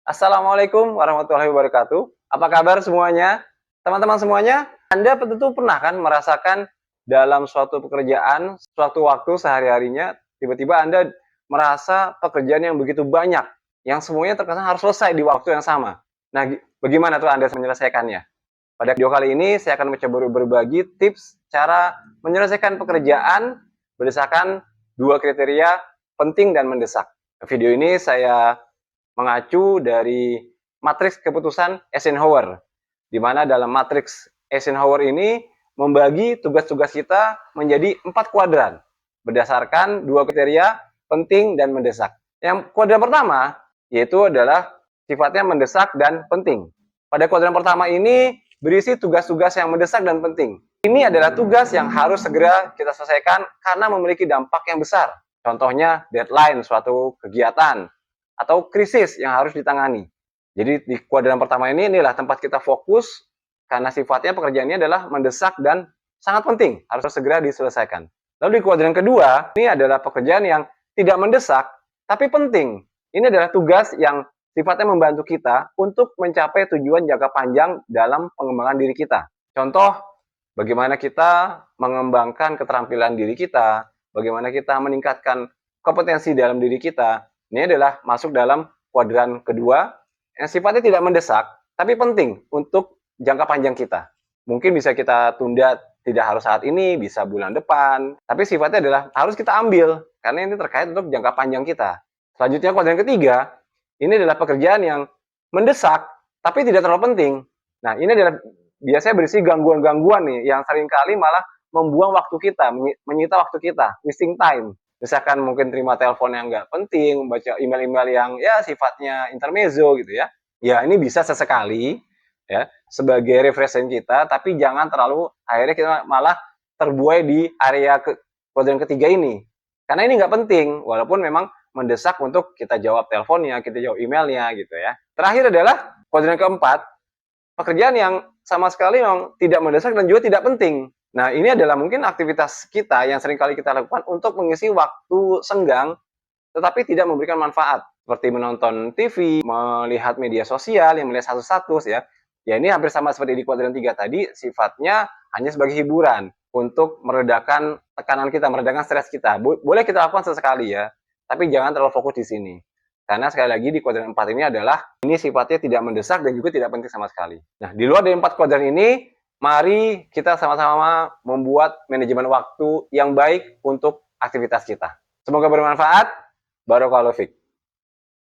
Assalamualaikum warahmatullahi wabarakatuh. Apa kabar semuanya? Teman-teman semuanya, Anda tentu pernah kan merasakan dalam suatu pekerjaan, suatu waktu sehari-harinya, tiba-tiba Anda merasa pekerjaan yang begitu banyak, yang semuanya terkesan harus selesai di waktu yang sama. Nah, bagaimana tuh Anda menyelesaikannya? Pada video kali ini, saya akan mencoba berbagi tips cara menyelesaikan pekerjaan berdasarkan dua kriteria penting dan mendesak. Video ini saya mengacu dari matriks keputusan Eisenhower, di mana dalam matriks Eisenhower ini membagi tugas-tugas kita menjadi 4 kuadran berdasarkan dua kriteria penting dan mendesak. Yang kuadran pertama yaitu adalah sifatnya mendesak dan penting. Pada kuadran pertama ini berisi tugas-tugas yang mendesak dan penting. Ini adalah tugas yang harus segera kita selesaikan karena memiliki dampak yang besar. Contohnya deadline suatu kegiatan atau krisis yang harus ditangani. Jadi di kuadran pertama inilah tempat kita fokus karena sifatnya pekerjaannya adalah mendesak dan sangat penting, harus segera diselesaikan. Lalu di kuadran kedua, ini adalah pekerjaan yang tidak mendesak tapi penting. Ini adalah tugas yang sifatnya membantu kita untuk mencapai tujuan jangka panjang dalam pengembangan diri kita. Contoh, bagaimana kita mengembangkan keterampilan diri kita, bagaimana kita meningkatkan kompetensi dalam diri kita. Ini adalah masuk dalam kuadran kedua yang sifatnya tidak mendesak, tapi penting untuk jangka panjang kita. Mungkin bisa kita tunda, tidak harus saat ini, bisa bulan depan, tapi sifatnya adalah harus kita ambil, karena ini terkait untuk jangka panjang kita. Selanjutnya kuadran ketiga, ini adalah pekerjaan yang mendesak, tapi tidak terlalu penting. Nah, ini adalah biasanya berisi gangguan-gangguan nih, yang seringkali malah membuang waktu kita, menyita waktu kita, wasting time. Misalkan mungkin terima telepon yang nggak penting, baca email-email yang ya sifatnya intermezzo gitu ya. Ya ini bisa sesekali ya sebagai refreshing kita, tapi jangan terlalu akhirnya kita malah terbuai di area kuadran ketiga ini. Karena ini nggak penting, walaupun memang mendesak untuk kita jawab teleponnya, kita jawab emailnya gitu ya. Terakhir adalah kuadran keempat, pekerjaan yang sama sekali memang tidak mendesak dan juga tidak penting. Nah, ini adalah mungkin aktivitas kita yang seringkali kita lakukan untuk mengisi waktu senggang, tetapi tidak memberikan manfaat. Seperti menonton TV, melihat media sosial, yang melihat status-status ya. Ya ini hampir sama seperti di kuadran 3 tadi, sifatnya hanya sebagai hiburan untuk meredakan tekanan kita, meredakan stres kita. Boleh kita lakukan sesekali ya, tapi jangan terlalu fokus di sini. Karena sekali lagi di kuadran 4 ini adalah, ini sifatnya tidak mendesak dan juga tidak penting sama sekali. Nah, di luar dari 4 kuadran ini, mari kita sama-sama membuat manajemen waktu yang baik untuk aktivitas kita. Semoga bermanfaat. Barakallahu fiik.